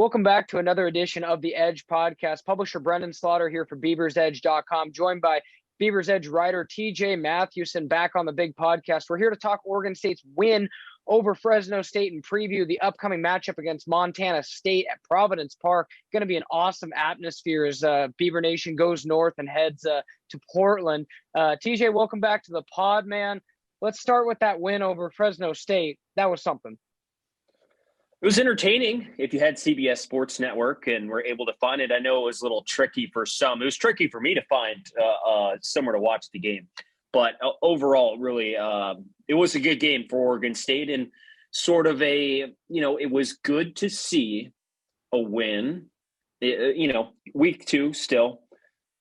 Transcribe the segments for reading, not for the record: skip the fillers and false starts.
Welcome back to another edition of the Edge podcast. Publisher Brenden Slaughter here for BeaversEdge.com, joined by Beavers Edge writer TJ Mathewson back on the big podcast. We're here to talk Oregon State's win over Fresno State and preview the upcoming matchup against Montana State at Providence Park. Going to be an awesome atmosphere as Beaver Nation goes north and heads to Portland. TJ, welcome back to the pod, man. Let's start with that win over Fresno State. That was something. It was entertaining if you had CBS Sports Network and were able to find it. I know it was a little tricky for some. It was tricky for me to find somewhere to watch the game. But overall, really, it was a good game for Oregon State and sort of it was good to see a win, week two still,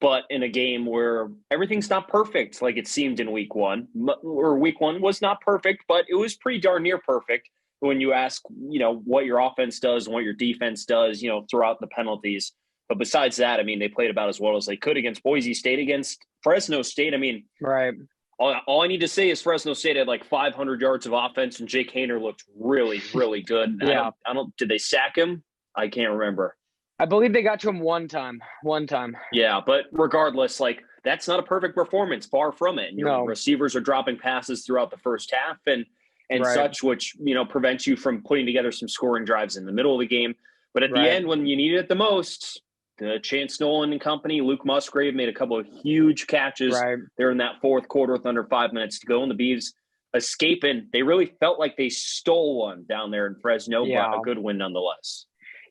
but in a game where everything's not perfect like it seemed in week one. Or week one was not perfect, but it was pretty darn near perfect. When you ask, what your offense does and what your defense does, throughout the penalties. But besides that, they played about as well as they could against Boise State, against Fresno State. Right. All I need to say is Fresno State had like 500 yards of offense, and Jake Haener looked really, really good. Yeah. Did they sack him? I can't remember. I believe they got to him one time. Yeah, but regardless, that's not a perfect performance, far from it. And your receivers are dropping passes throughout the first half and right. Such, which, prevents you from putting together some scoring drives in the middle of the game. But at the end, when you needed it the most, Chance Nolan and company, Luke Musgrave made a couple of huge catches there in that fourth quarter with under 5 minutes to go. And the Beavs escaping, they really felt like they stole one down there in Fresno, but a good win nonetheless.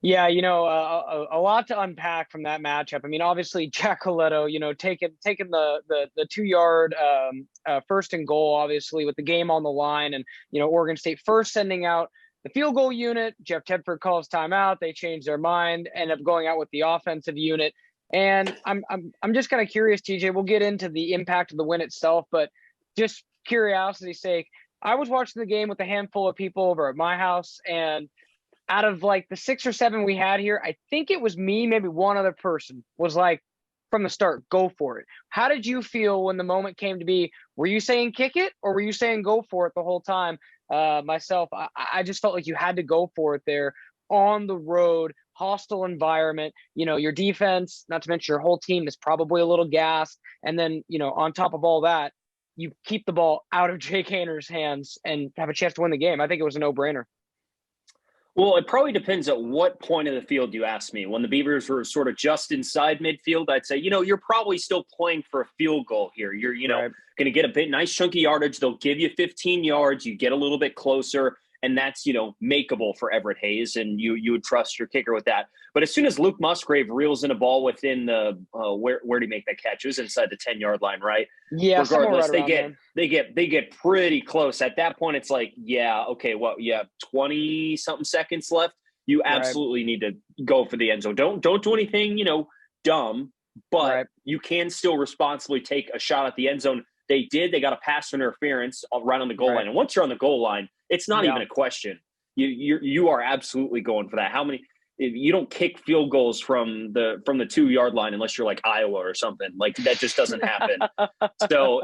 Yeah, a lot to unpack from that matchup. Obviously, Jack Coletto, taking the 2-yard first and goal, obviously, with the game on the line. And, Oregon State first sending out the field goal unit. Jeff Tedford calls timeout. They change their mind, end up going out with the offensive unit. And I'm just kind of curious, TJ, we'll get into the impact of the win itself, but just curiosity's sake, I was watching the game with a handful of people over at my house, and out of the 6 or 7 we had here, I think it was me, maybe one other person was like, from the start, go for it. How did you feel when the moment came to be? Were you saying kick it, or were you saying go for it the whole time? Myself, I just felt like you had to go for it there on the road, hostile environment. Your defense, not to mention your whole team, is probably a little gassed. And then, on top of all that, you keep the ball out of Jake Haener's hands and have a chance to win the game. I think it was a no-brainer. Well, it probably depends at what point of the field you ask me. When the Beavers were sort of just inside midfield, I'd say, you're probably still playing for a field goal here. You're, going to get a nice chunky yardage. They'll give you 15 yards. You get a little bit closer, and that's, makeable for Everett Hayes, and you would trust your kicker with that. But as soon as Luke Musgrave reels in a ball within the where did he make that catch? It was inside the 10-yard line, right? Yeah. Regardless, they get pretty close. At that point, it's like, yeah, okay, well, you have 20-something seconds left. You absolutely need to go for the end zone. Don't do anything, dumb, but you can still responsibly take a shot at the end zone. They did. They got a pass interference right on the goal line. And once you're on the goal line, it's not even a question. You are absolutely going for that. How many? You don't kick field goals from the 2-yard line unless you're like Iowa or something. That just doesn't happen. So,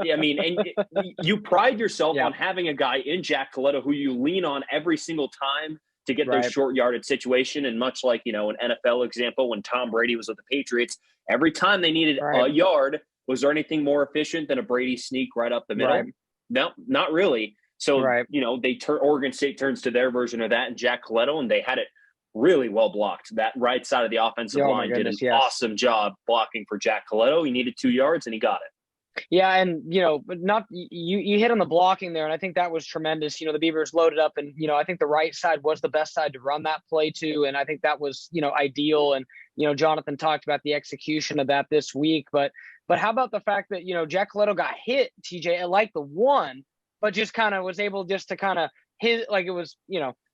you pride yourself on having a guy in Jack Coletto who you lean on every single time to get those short yardage situation. And much like, an NFL example, when Tom Brady was with the Patriots, every time they needed a yard, was there anything more efficient than a Brady sneak right up the middle? No, not really. So, Oregon State turns to their version of that and Jack Coletto, and they had it really well blocked. That right side of the offensive line did an awesome job blocking for Jack Coletto. He needed 2 yards, and he got it. Yeah, and, but not you hit on the blocking there, and I think that was tremendous. The Beavers loaded up, and, I think the right side was the best side to run that play to, and I think that was, ideal. And, Jonathan talked about the execution of that this week, but how about the fact that, Jack Coletto got hit, TJ, at the one, but just kind of was able just to kind of hit, it was,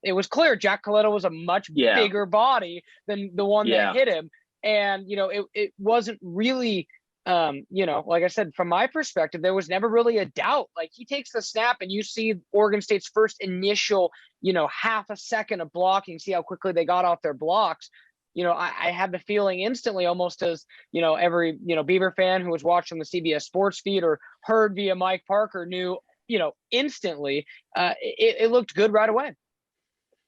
it was clear Jack Coletto was a much bigger body than the one that hit him. And, it wasn't really, like I said, from my perspective, there was never really a doubt. He takes the snap and you see Oregon State's first initial, half a second of blocking, see how quickly they got off their blocks. I had the feeling instantly, almost as, every, Beaver fan who was watching the CBS Sports feed or heard via Mike Parker knew, instantly, it looked good right away.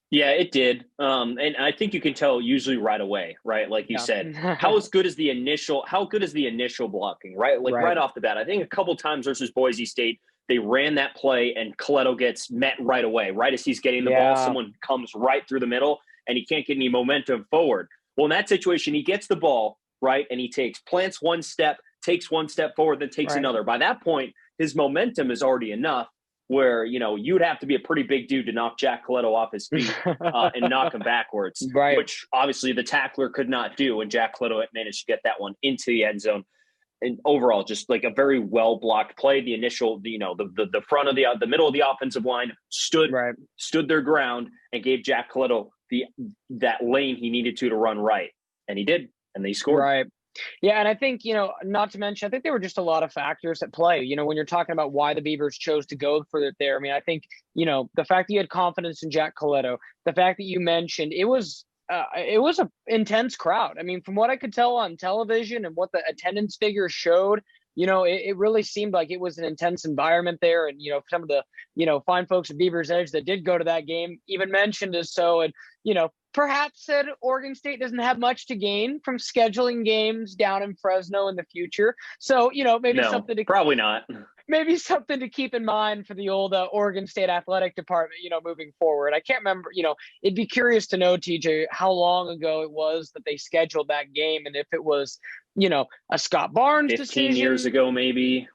Yeah, it did. And I think you can tell usually right away, right? Like you said, Yeah. how good is the initial blocking, right? Like Right. right off the bat. I think a couple times versus Boise State, they ran that play and Coletto gets met right away. Right as he's getting the ball, Yeah. someone comes right through the middle and he can't get any momentum forward. Well, in that situation, he gets the ball, right? And he plants one step, takes one step forward, then takes Right. another. By that point, his momentum is already enough where, you'd have to be a pretty big dude to knock Jack Coletto off his feet and knock him backwards, Right. which obviously the tackler could not do. And Jack Coletto managed to get that one into the end zone. And overall, just like a very well blocked play. The initial, the front of the middle of the offensive line stood Right. their ground and gave Jack Coletto that lane he needed to run right, and he did, and they scored. Right. Yeah, and I think, not to mention, I think there were just a lot of factors at play. When you're talking about why the Beavers chose to go for it there. I mean, I think, the fact that you had confidence in Jack Coletto, the fact that you mentioned it was a intense crowd. I mean, from what I could tell on television and what the attendance figures showed, it really seemed like it was an intense environment there. And, some of the, fine folks at BeaversEdge that did go to that game even mentioned as so. And, perhaps said Oregon State doesn't have much to gain from scheduling games down in Fresno in the future. So, maybe probably not. Maybe something to keep in mind for the old Oregon State athletic department, moving forward. I can't remember, it'd be curious to know, TJ, how long ago it was that they scheduled that game and if it was, a Scott Barnes 15 decision. years ago, maybe.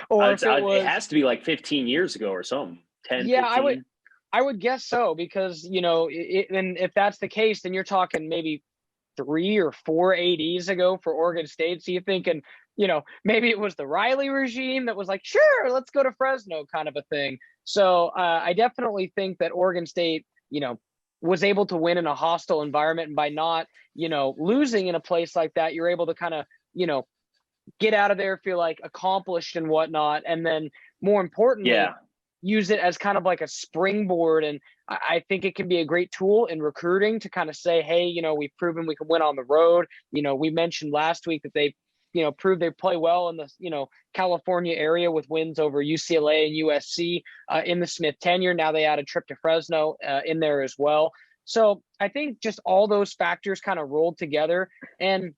Or if it has to be like 15 years ago or something. 10, yeah, 15. I would guess so, because, and if that's the case, then you're talking maybe 3 or 4 ADs ago for Oregon State. So you're thinking, maybe it was the Riley regime that was like, sure, let's go to Fresno kind of a thing. So I definitely think that Oregon State, was able to win in a hostile environment. And by not, losing in a place like that, you're able to kind of, get out of there, feel like accomplished and whatnot. And then more importantly, use it as kind of like a springboard. And I think it can be a great tool in recruiting to kind of say, hey, we've proven we can win on the road. We mentioned last week that they, proved they play well in the, California area with wins over UCLA and USC in the Smith tenure. Now they add a trip to Fresno in there as well. So I think just all those factors kind of rolled together. And,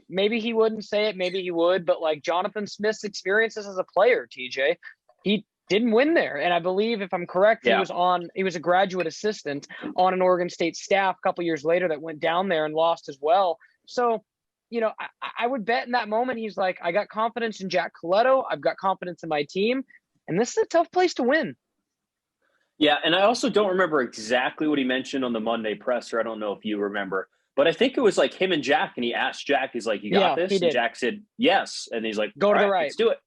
maybe he wouldn't say it, maybe he would, but like Jonathan Smith's experiences as a player, TJ, he didn't win there. And I believe, if I'm correct, he was a graduate assistant on an Oregon State staff a couple years later that went down there and lost as well. So, I would bet in that moment, he's like, I got confidence in Jack Coletto. I've got confidence in my team. And this is a tough place to win. Yeah, and I also don't remember exactly what he mentioned on the Monday presser. I don't know if you remember. But I think it was like him and Jack, and he asked Jack, he's like, you got this? And Jack said, yes. And he's like, go to the right. Let's do it.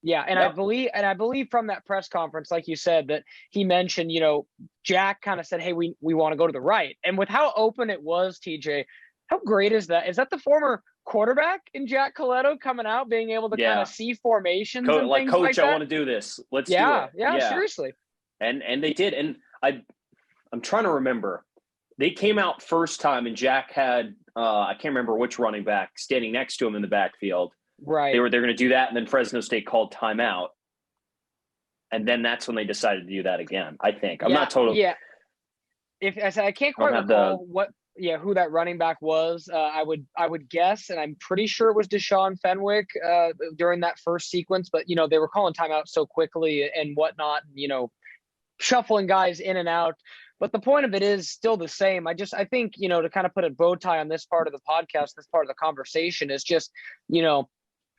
Yeah, and I believe from that press conference, like you said, that he mentioned, Jack kind of said, hey, we want to go to the right. And with how open it was, TJ, how great is that? Is that the former quarterback in Jack Coletto coming out, being able to kind of see formations and like, things Coach, like that? I want to do this. Let's do it. Yeah, seriously. And they did. And I'm trying to remember. They came out first time, and Jack had I can't remember which running back standing next to him in the backfield. Right. They're going to do that, and then Fresno State called timeout, and then that's when they decided to do that again. I think I'm not totally. Yeah. If I said I can't quite recall who that running back was. I would guess, and I'm pretty sure it was Deshaun Fenwick during that first sequence. But they were calling timeout so quickly and whatnot. Shuffling guys in and out. But the point of it is still the same. I think, to kind of put a bow tie on this part of the podcast, this part of the conversation is just,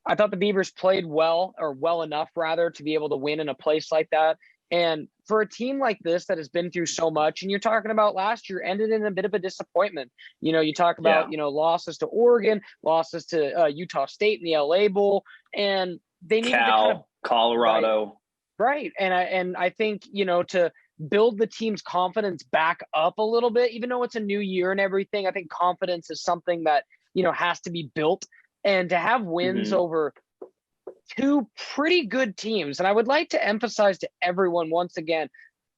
I thought the Beavers played well enough rather to be able to win in a place like that. And for a team like this that has been through so much, and you're talking about last year ended in a bit of a disappointment. You talk about, losses to Oregon, losses to Utah State in the LA Bowl, and they needed to kind of Colorado. Right. And I think, to build the team's confidence back up a little bit, even though it's a new year and everything, I think confidence is something that, has to be built. And to have wins over two pretty good teams. And I would like to emphasize to everyone once again,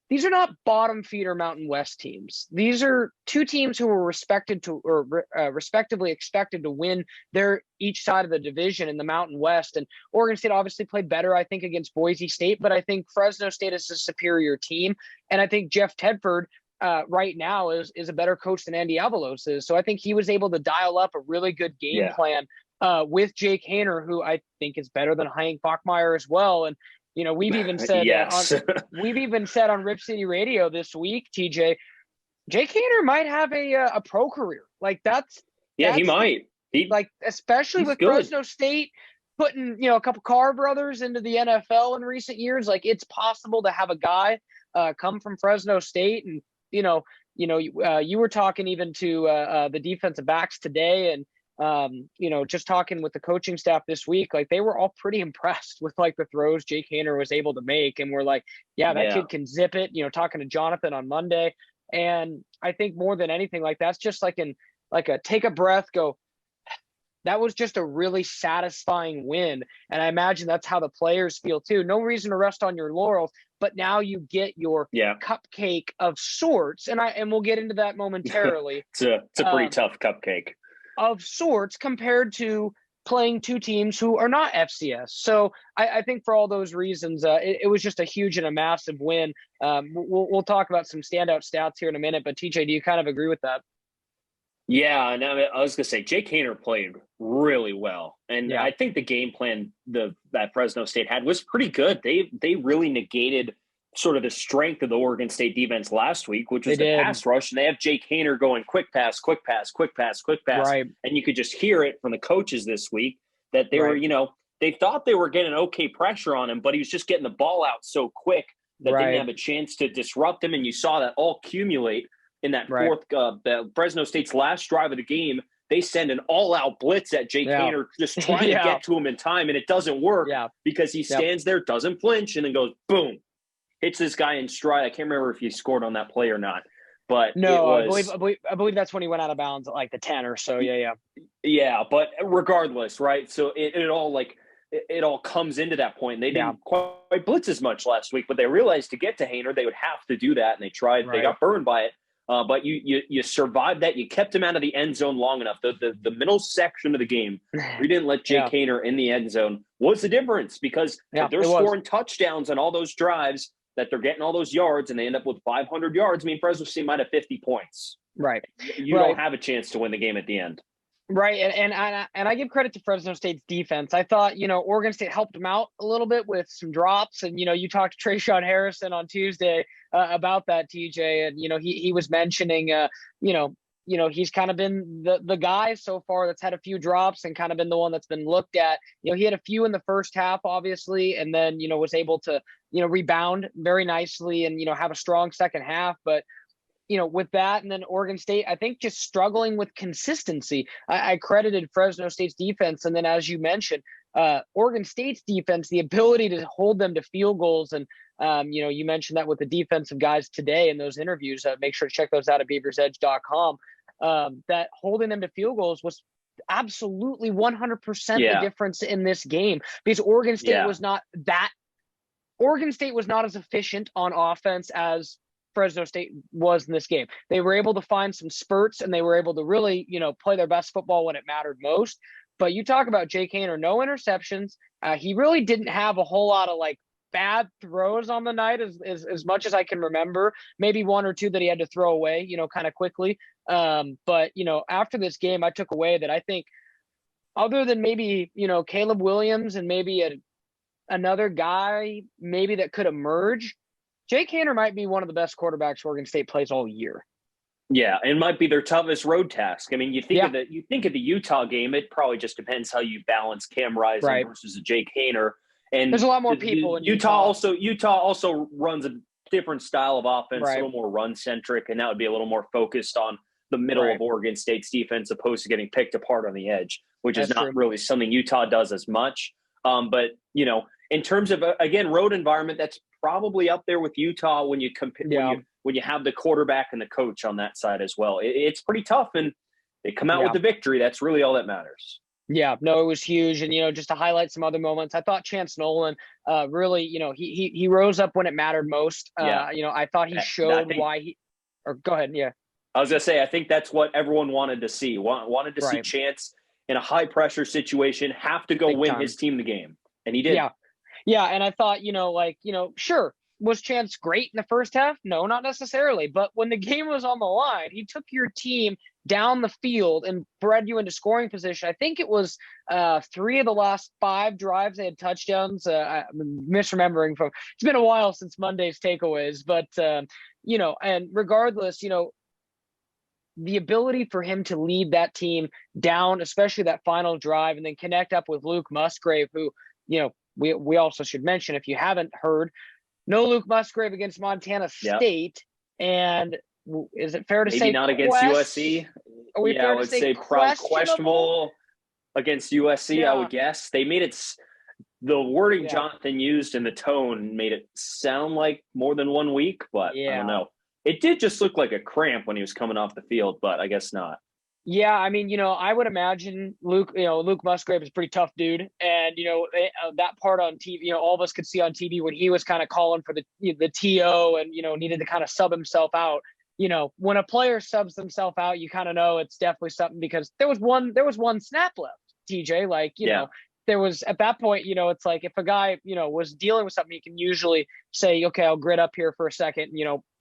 these are not bottom feeder Mountain West teams. These are two teams who were respectively expected to win their each side of the division in the Mountain West. And Oregon State obviously played better, I think, against Boise State, but I think Fresno State is a superior team. And I think Jeff Tedford right now is a better coach than Andy Avalos is. So I think he was able to dial up a really good game plan with Jake Haener, who I think is better than Hank Bachmeier as well. And we've even said yes. on Rip City Radio this week, TJ, Jake Haener might have a pro career. Like he might. Especially with good. Fresno State putting a couple Carr brothers into the NFL in recent years. Like, it's possible to have a guy come from Fresno State, and you were talking even to the defensive backs today, and just talking with the coaching staff this week, like, they were all pretty impressed with like the throws Jake Haener was able to make, and we're like, that kid can zip it. Talking to Jonathan on Monday, and I think more than anything, like, that's just like a take a breath, go. That was just a really satisfying win. And I imagine that's how the players feel too. No reason to rest on your laurels, but now you get your cupcake of sorts. And we'll get into that momentarily. It's a pretty tough cupcake. Of sorts compared to playing two teams who are not FCS. So I think for all those reasons, it was just a huge and a massive win. We'll talk about some standout stats here in a minute, but TJ, do you kind of agree with that? Yeah, and I was going to say, Jake Haener played really well. And I think the game plan that Fresno State had was pretty good. They really negated sort of the strength of the Oregon State defense last week, which was the pass rush. And they have Jake Haener going quick pass, quick pass, quick pass, quick pass. Right. And you could just hear it from the coaches this week that they were, they thought they were getting okay pressure on him, but he was just getting the ball out so quick that they didn't have a chance to disrupt him. And you saw that all accumulate. In that fourth, the Fresno State's last drive of the game, they send an all-out blitz at Jake Haener, just trying to get to him in time, and it doesn't work because he stands there, doesn't flinch, and then goes, boom, hits this guy in stride. I can't remember if he scored on that play or not, but I believe that's when he went out of bounds at like the 10 or so. Yeah, but regardless, right? So it all comes into that point. They didn't quite blitz as much last week, but they realized to get to Haener, they would have to do that, and they tried. They got burned by it. But you survived that. You kept him out of the end zone long enough. The middle section of the game, we didn't let Jake Haener in the end zone. What's the difference? Because if they're scoring touchdowns on all those drives, that they're getting all those yards, and they end up with 500 yards. I mean, Fresno State might have 50 points. Right. You don't have a chance to win the game at the end. Right, and I give credit to Fresno State's defense. I thought, Oregon State helped them out a little bit with some drops, and you talked to Trayshawn Harrison on Tuesday about that, TJ, and he was mentioning, he's kind of been the guy so far that's had a few drops and kind of been the one that's been looked at. He had a few in the first half, obviously, and then was able to rebound very nicely and have a strong second half, but. With that, and then Oregon State, I think just struggling with consistency. I credited Fresno State's defense. And then, as you mentioned, Oregon State's defense, the ability to hold them to field goals. And, you mentioned that with the defensive guys today in those interviews. Make sure to check those out at BeaversEdge.com. That holding them to field goals was absolutely 100% the difference in this game, because Oregon State was not as efficient on offense as Fresno State was in this game. They were able to find some spurts, and they were able to really, play their best football when it mattered most. But you talk about Jake Haener, no interceptions. He really didn't have a whole lot of like bad throws on the night as much as I can remember. Maybe one or two that he had to throw away, kind of quickly. But, after this game, I took away that I think other than maybe, Caleb Williams and maybe another guy maybe that could emerge, Jake Haener might be one of the best quarterbacks Oregon State plays all year. Yeah, it might be their toughest road task. I mean, you think of the Utah game, it probably just depends how you balance Cam Rising versus a Jake Haener. And there's a lot more people in Utah. Utah also runs a different style of offense, a little more run centric, and that would be a little more focused on the middle of Oregon State's defense, opposed to getting picked apart on the edge, which is not really something Utah does as much. But in terms of again road environment, that's probably up there with Utah when you compare when you have the quarterback and the coach on that side as well. It's pretty tough, and they come out with the victory. That's really all that matters. Yeah, no, it was huge. And, just to highlight some other moments, I thought Chance Nolan really, he rose up when it mattered most. I thought he showed go ahead. Yeah. I was going to say, I think that's what everyone wanted to see. Wanted to see Chance in a high pressure situation have to go win his team the game. And he did. Yeah. Yeah. And I thought, sure, was Chance great in the first half? No, not necessarily. But when the game was on the line, he took your team down the field and bred you into scoring position. I think it was 3 of the last 5 drives they had touchdowns. I'm misremembering from. It's been a while since Monday's takeaways, but and regardless, the ability for him to lead that team down, especially that final drive, and then connect up with Luke Musgrave, who, we also should mention, if you haven't heard, no Luke Musgrave against Montana State. And is it fair to say maybe not against USC? Are we fair I would say questionable against USC, I would guess. They made it the wording Jonathan used and the tone made it sound like more than 1 week, but I don't know. It did just look like a cramp when he was coming off the field, but I guess not. Yeah, I mean, I would imagine Luke Musgrave is a pretty tough dude. And, that part on TV, all of us could see on TV when he was kind of calling for the TO and, needed to kind of sub himself out. When a player subs himself out, you kind of know it's definitely something, because there was one snap left, TJ, there was at that point, it's like if a guy, was dealing with something, he can usually say, okay, I'll grit up here for a second,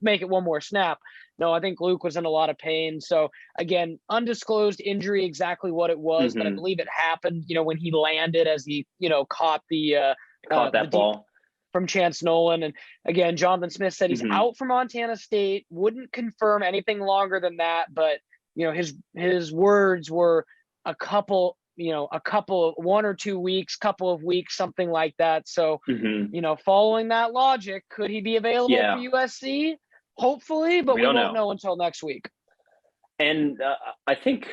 make it one more snap. No, I think Luke was in a lot of pain. So again, undisclosed injury, exactly what it was, but I believe it happened, when he landed as he, caught that ball from Chance Nolan. And again, Jonathan Smith said he's out for Montana State, wouldn't confirm anything longer than that. But, his words were a couple 1 or 2 weeks, couple of weeks, something like that. So, following that logic, could he be available for USC? Hopefully, but we won't know until next week. And I think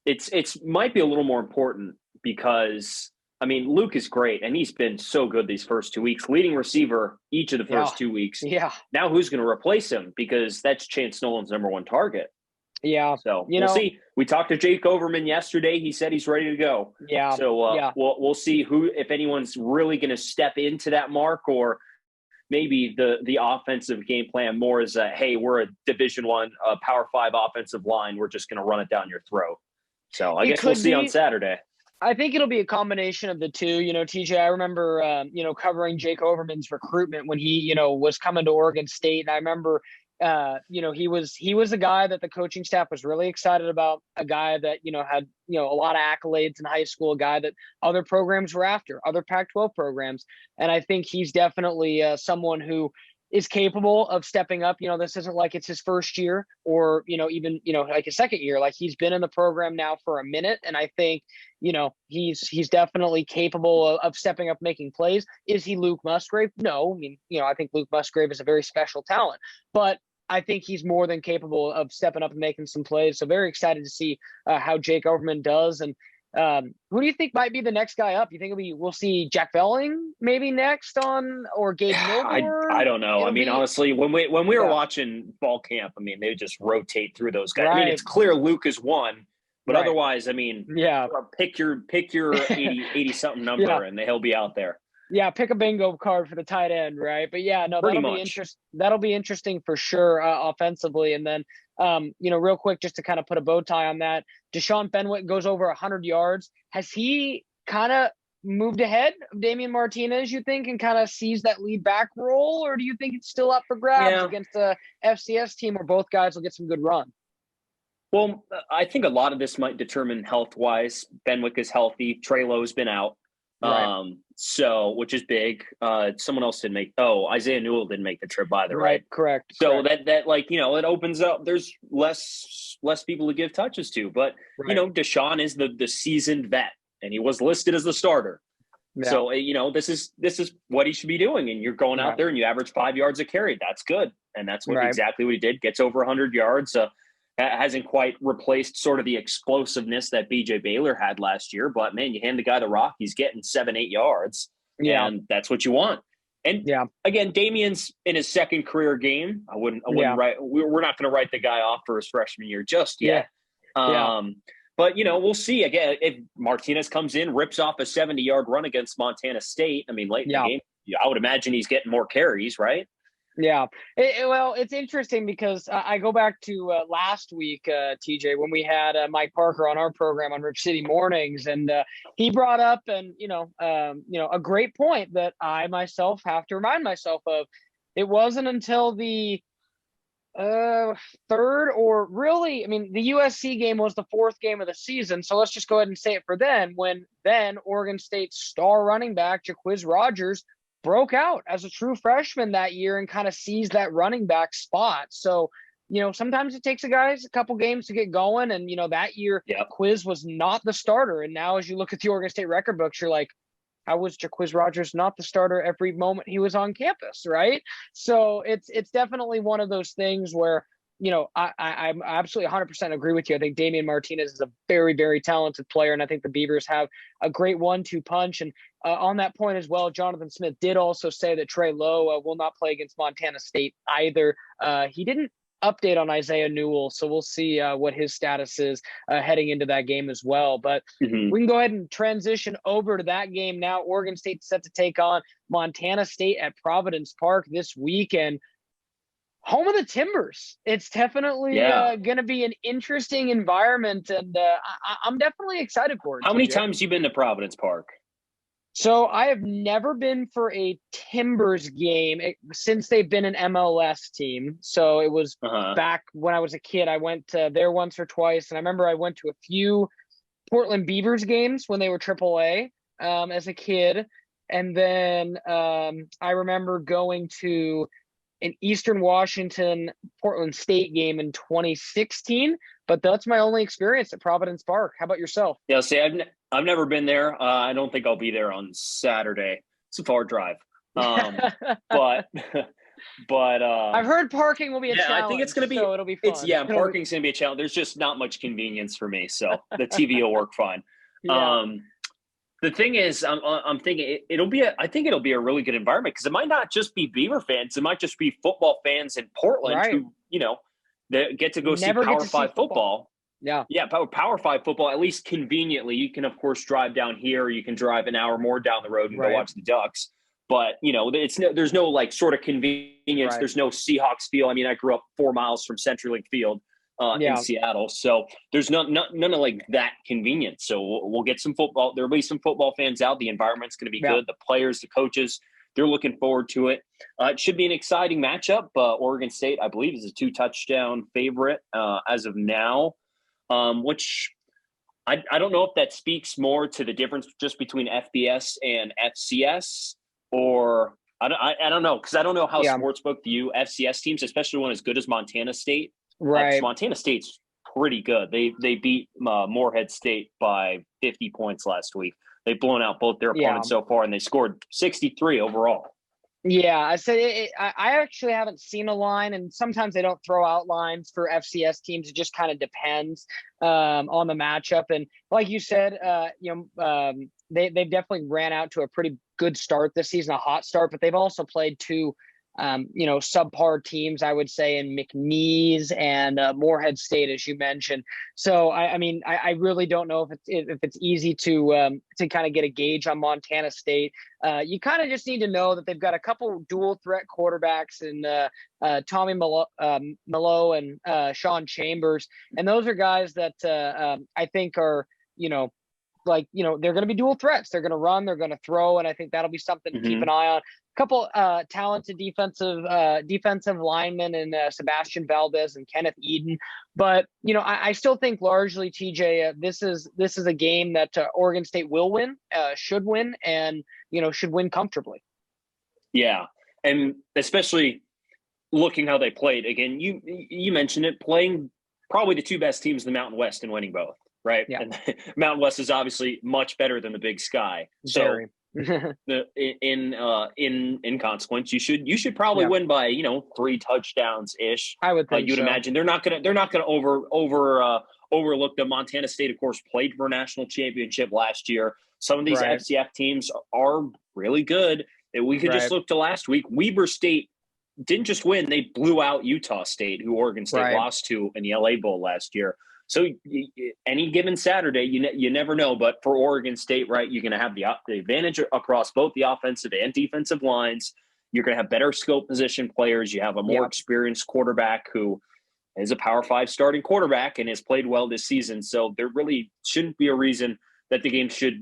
it's might be a little more important because, I mean, Luke is great, and he's been so good these first 2 weeks, leading receiver each of the first 2 weeks. Yeah. Now who's going to replace him? Because that's Chance Nolan's number 1 target. Yeah. So we'll see. We talked to Jake Overman yesterday. He said he's ready to go. Yeah. So we'll see if anyone's really going to step into that mark, or maybe the offensive game plan more is hey, we're a Division I, Power 5 offensive line. We're just going to run it down your throat. So I guess we'll see on Saturday. I think it'll be a combination of the two. TJ, I remember, covering Jake Overman's recruitment when he, was coming to Oregon State. And I remember, he was a guy that the coaching staff was really excited about, a guy that, had, a lot of accolades in high school, a guy that other programs were after, other Pac-12 programs. And I think he's definitely someone who is capable of stepping up. This isn't like it's his first year or, even, like his second year. Like, he's been in the program now for a minute. And I think, he's definitely capable of stepping up, making plays. Is he Luke Musgrave? No. I mean, I think Luke Musgrave is a very special talent, but I think he's more than capable of stepping up and making some plays. So very excited to see how Jake Overman does. And who do you think might be the next guy up? You think we'll see Jack Velling maybe next or Gabe Milgore? I don't know. Honestly, when we were watching fall camp, they just rotate through those guys. Right. It's clear Luke is one, but otherwise, pick your 80 something number and he'll be out there. Yeah, pick a bingo card for the tight end, right? But that'll be interesting for sure offensively. And then, real quick, just to kind of put a bow tie on that, Deshaun Fenwick goes over 100 yards. Has he kind of moved ahead of Damian Martinez, you think, and kind of seized that lead back role? Or do you think it's still up for grabs against the FCS team where both guys will get some good run? Well, I think a lot of this might determine health-wise. Fenwick is healthy. Trey Lowe's been out. Right. Which is big. Someone else didn't Isaiah Newell didn't make the trip either, right? Correct. So that it opens up. There's less people to give touches to, but Deshaun is the seasoned vet, and he was listed as the starter. Yeah. So this is what he should be doing, and you're going out there and you average 5 yards a carry. That's good, and that's exactly what he did. Gets over 100 yards. Hasn't quite replaced sort of the explosiveness that BJ Baylor had last year, but man, you hand the guy the rock, he's getting 7-8 yards, and that's what you want. And again, Damian's in his second career game. I wouldn't write. We're not going to write the guy off for his freshman year just yet. But we'll see. Again, if Martinez comes in, rips off a 70-yard run against Montana State, late in the game, I would imagine he's getting more carries, right? Yeah. Well, it's interesting because I go back to last week, TJ, when we had Mike Parker on our program on Rich City Mornings, and he brought up a great point that I myself have to remind myself of. it wasn't until the third, or really, I mean, the USC game was the fourth game of the season. So let's just go ahead and say it for then, when then Oregon State's star running back, Jacquizz Rodgers, broke out as a true freshman that year and kind of seized that running back spot. So, sometimes it takes a couple games to get going. And, that year, Quiz was not the starter. And now as you look at the Oregon State record books, you're like, how was Jacquizz Rodgers not the starter every moment he was on campus, right? So it's definitely one of those things where, I'm absolutely 100% agree with you. I think Damian Martinez is a very, very talented player, and I think the Beavers have a great 1-2 punch. And on that point as well, Jonathan Smith did also say that Trey Lowe will not play against Montana State either. He didn't update on Isaiah Newell, so we'll see what his status is heading into that game as well. But we can go ahead and transition over to that game now. Oregon State set to take on Montana State at Providence Park this weekend. Home of the Timbers. It's definitely going to be an interesting environment, and I'm definitely excited for it. How many times you been to Providence Park? So I have never been for a Timbers game since they've been an MLS team. So it was back when I was a kid. I went there once or twice, and I remember I went to a few Portland Beavers games when they were AAA as a kid. And then I remember going to an Eastern Washington Portland State game in 2016, but that's my only experience at Providence Park. How about yourself? Yeah, see, I've never been there. I don't think I'll be there on Saturday. It's a far drive. But I've heard parking will be a challenge. I think it's going to be, so it'll be fun. Parking's going to be a challenge. There's just not much convenience for me, so the TV will work fine. Yeah. The thing is, I'm thinking I think it'll be a really good environment, because it might not just be Beaver fans. It might just be football fans in Portland who, they get to go see Power 5 football. Yeah. Yeah, Power 5 football, at least conveniently. You can, of course, drive down here. Or you can drive an hour more down the road and go watch the Ducks. But, there's no like sort of convenience. There's no Seahawks feel. I mean, I grew up 4 miles from CenturyLink Field in Seattle. So there's none of like that convenience. So we'll get some football. There'll be some football fans out. The environment's going to be good. The players, the coaches, they're looking forward to it. It should be an exciting matchup. Oregon State, I believe, is a 2-touchdown favorite as of now, which I don't know if that speaks more to the difference just between FBS and FCS, or I don't know, because I don't know how sportsbook view FCS teams, especially one as good as Montana State. Right. Montana State's pretty good. They beat Morehead State by 50 points last week. They've blown out both their opponents so far, and they scored 63 overall. Yeah, I said I actually haven't seen a line, and sometimes they don't throw out lines for FCS teams. It just kind of depends on the matchup. And like you said, they've definitely ran out to a pretty good start this season, a hot start, but they've also played two subpar teams, I would say, in McNeese and Morehead State, as you mentioned. So, I really don't know if it's easy to kind of get a gauge on Montana State. You kind of just need to know that they've got a couple dual threat quarterbacks in Tommy Mello and Sean Chambers. And those are guys that I think are, they're going to be dual threats. They're going to run, they're going to throw. And I think that'll be something to keep an eye on. Couple talented defensive linemen in Sebastian Valdez and Kenneth Eden, but I still think largely, TJ, this is a game that Oregon State will win, should win, and should win comfortably. Yeah, and especially looking how they played again. You mentioned it, playing probably the two best teams in the Mountain West and winning both, right? Yeah. And Mountain West is obviously much better than the Big Sky, so. In consequence, you should probably win by 3 touchdowns ish. I would think you'd so. imagine they're not gonna overlook them. Montana State, of course, played for a national championship last year. Some of these FCF teams are really good. We could just look to last week. Weber State didn't just win; they blew out Utah State, who Oregon State lost to in the LA Bowl last year. So any given Saturday, you never know. But for Oregon State, right, you're going to have the advantage across both the offensive and defensive lines. You're going to have better skill position players. You have a more experienced quarterback who is a Power 5 starting quarterback and has played well this season. So there really shouldn't be a reason that the game should,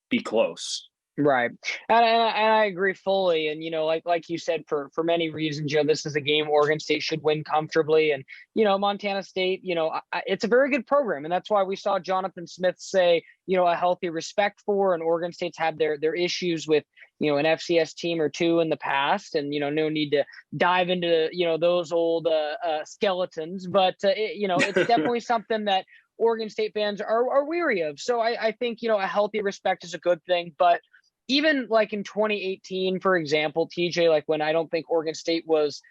be close. Right. And I agree fully. And, like you said, for many reasons, this is a game Oregon State should win comfortably. And, Montana State, it's a very good program. And that's why we saw Jonathan Smith say, a healthy respect for, and Oregon State's had their issues with, an FCS team or two in the past. And, no need to dive into, those old skeletons. But, it's definitely something that Oregon State fans are weary of. So I think, a healthy respect is a good thing. But even like in 2018, for example, TJ, like when I don't think Oregon State was,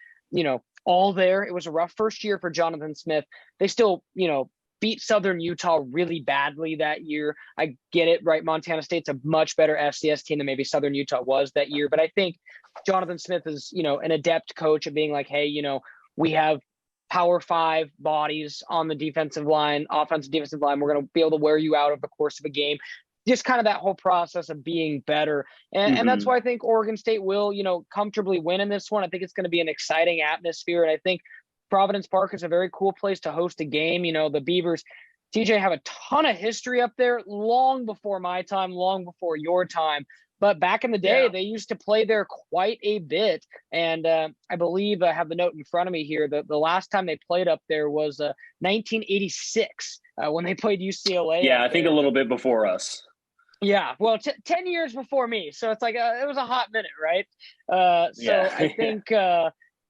all there, it was a rough first year for Jonathan Smith. They still, beat Southern Utah really badly that year. I get it, right? Montana State's a much better FCS team than maybe Southern Utah was that year. But I think Jonathan Smith is, an adept coach at being like, hey, we have Power 5 bodies on the defensive line, offensive defensive line. We're going to be able to wear you out over the course of a game. Just kind of that whole process of being better. And that's why I think Oregon State will, comfortably win in this one. I think it's going to be an exciting atmosphere. And I think Providence Park is a very cool place to host a game. The Beavers, TJ, have a ton of history up there long before my time, long before your time. But back in the day, they used to play there quite a bit. And I believe I have the note in front of me here. The last time they played up there was 1986 when they played UCLA. Yeah, I think a little bit before us. Yeah, well, 10 years before me, so it's like it was a hot minute, right? I think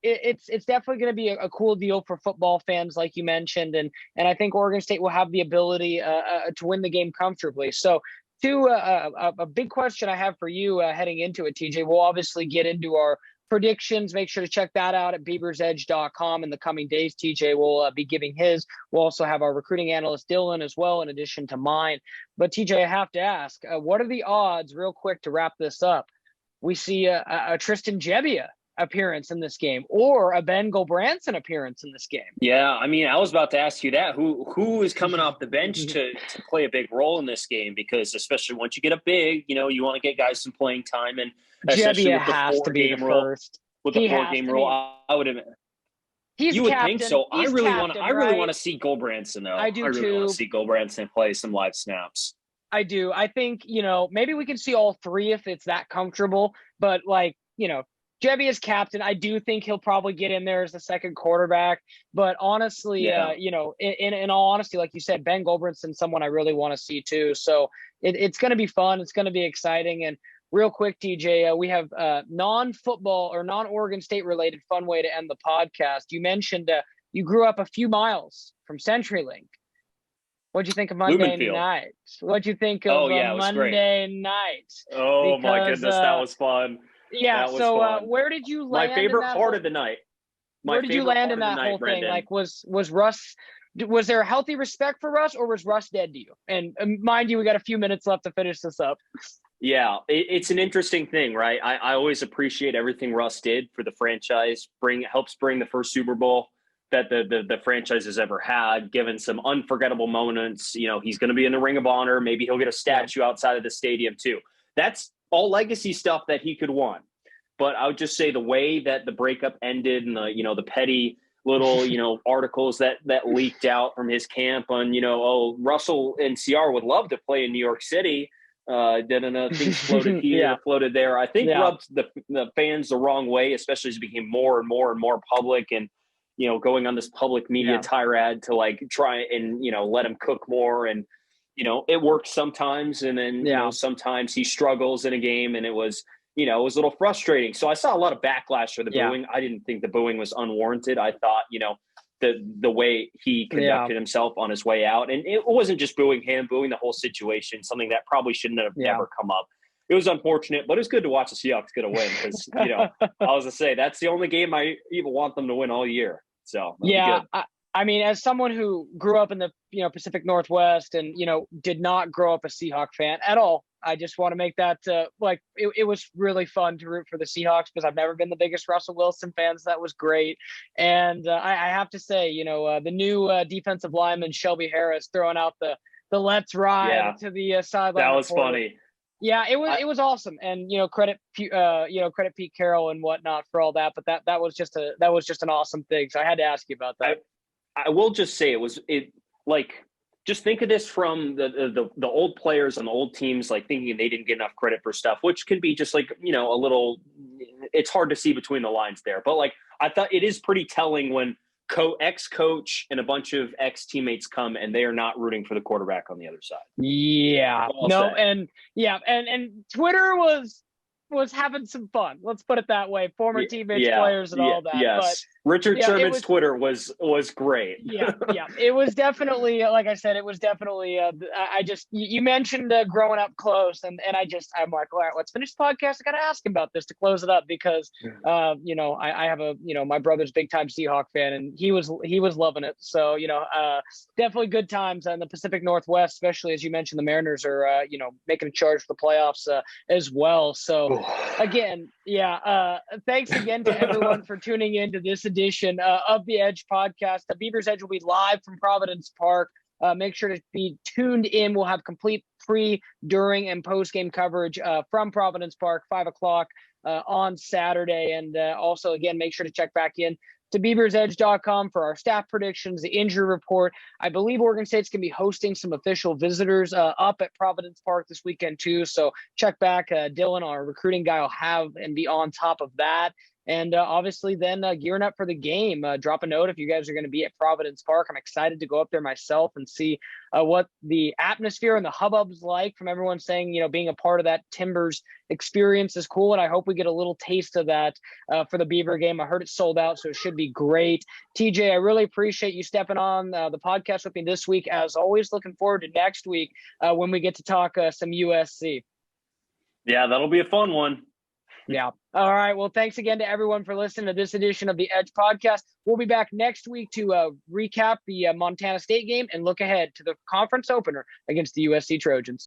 it's definitely going to be a cool deal for football fans, like you mentioned, and I think Oregon State will have the ability to win the game comfortably. So, a big question I have for you heading into it, TJ. We'll obviously get into our predictions. Make sure to check that out at BeaversEdge.com in the coming days. TJ will be giving his. We'll also have our recruiting analyst Dylan as well, in addition to mine. But TJ, I have to ask, what are the odds, real quick, to wrap this up? We see a Tristan Gebbia appearance in this game, or a Ben Gulbranson appearance in this game. Yeah, I mean, I was about to ask you that. Who is coming off the bench to play a big role in this game? Because especially once you get up big, you want to get guys some playing time, and especially Gebbia with the has to be the first. With the 4-game rule, I would admit. You would think so. I really want to see Gulbranson though. I do I really too. want to see Gulbranson play some live snaps. I do. I think, maybe we can see all three if it's that comfortable. But Gebbia is captain. I do think he'll probably get in there as the second quarterback. But honestly, in all honesty, like you said, Ben Gulbranson's someone I really want to see too. So it's going to be fun. It's going to be exciting. And real quick, TJ, we have non-football or non-Oregon State related fun way to end the podcast. You mentioned you grew up a few miles from CenturyLink. What'd you think of Monday night? What'd you think of Monday night? Oh, my goodness, that was fun. Yeah, so where did you land? My favorite part of the night. Where did you land in that whole thing? Like, was Russ? Was there a healthy respect for Russ, or was Russ dead to you? And mind you, we got a few minutes left to finish this up. Yeah, it's an interesting thing, right? I always appreciate everything Russ did for the franchise. Helps bring the first Super Bowl that the franchise has ever had, given some unforgettable moments. He's going to be in the Ring of Honor. Maybe he'll get a statue outside of the stadium too. That's all legacy stuff that he could want. But I would just say the way that the breakup ended, and the petty little articles that leaked out from his camp on Russell and CR would love to play in New York City. Things floated here, floated there. I think rubbed the fans the wrong way, especially as it became more and more and more public, and going on this public media tirade to try and let him cook more. And it worked sometimes, and then sometimes he struggles in a game, and it was a little frustrating. So I saw a lot of backlash for the booing. I didn't think the booing was unwarranted. I thought the way he conducted himself on his way out, and it wasn't just booing him, booing the whole situation, something that probably shouldn't have never come up. It was unfortunate, but it was good to watch the Seahawks get a win, because I was going to say that's the only game I even want them to win all year. So I mean, as someone who grew up in the Pacific Northwest and did not grow up a Seahawk fan at all, I just want to make that it was really fun to root for the Seahawks, because I've never been the biggest Russell Wilson fan, so that was great. And I have to say, the new defensive lineman Shelby Harris throwing out the "Let's Ride" to the sideline. That was funny. Yeah, it was awesome, and credit Pete Carroll and whatnot for all that. But that was just an awesome thing. So I had to ask you about that. I will just say it just think of this from the old players and the old teams, like thinking they didn't get enough credit for stuff, which can be just like, a little, it's hard to see between the lines there. But like, I thought it is pretty telling when ex-coach and a bunch of ex-teammates come and they are not rooting for the quarterback on the other side. Yeah. And Twitter was having some fun. Let's put it that way. Former teammates, players, and all that. Yes. But Richard Sherman's Twitter was great. Yeah. It was definitely, like I said, it was definitely. You mentioned growing up close, and I'm like, all right, let's finish the podcast. I got to ask him about this to close it up because, I have my brother's big time Seahawk fan, and he was loving it. So definitely good times in the Pacific Northwest, especially as you mentioned, the Mariners are making a charge for the playoffs as well. So. Again, thanks again to everyone for tuning in to this edition of the Edge podcast. The Beavers Edge will be live from Providence Park. Make sure to be tuned in. We'll have complete pre, during, and post-game coverage from Providence Park, 5 o'clock on Saturday. And also, again, make sure to check back in to BeaversEdge.com for our staff predictions, the injury report. I believe Oregon State's going to be hosting some official visitors up at Providence Park this weekend too. So check back. Dylan, our recruiting guy, will have and be on top of that. And obviously then gearing up for the game. Drop a note if you guys are going to be at Providence Park. I'm excited to go up there myself and see what the atmosphere and the hubbub's like from everyone saying, being a part of that Timbers experience is cool. And I hope we get a little taste of that for the Beaver game. I heard it's sold out, so it should be great. TJ, I really appreciate you stepping on the podcast with me this week. As always, looking forward to next week when we get to talk some USC. Yeah, that'll be a fun one. Yeah. All right. Well, thanks again to everyone for listening to this edition of the Edge podcast. We'll be back next week to recap the Montana State game and look ahead to the conference opener against the USC Trojans.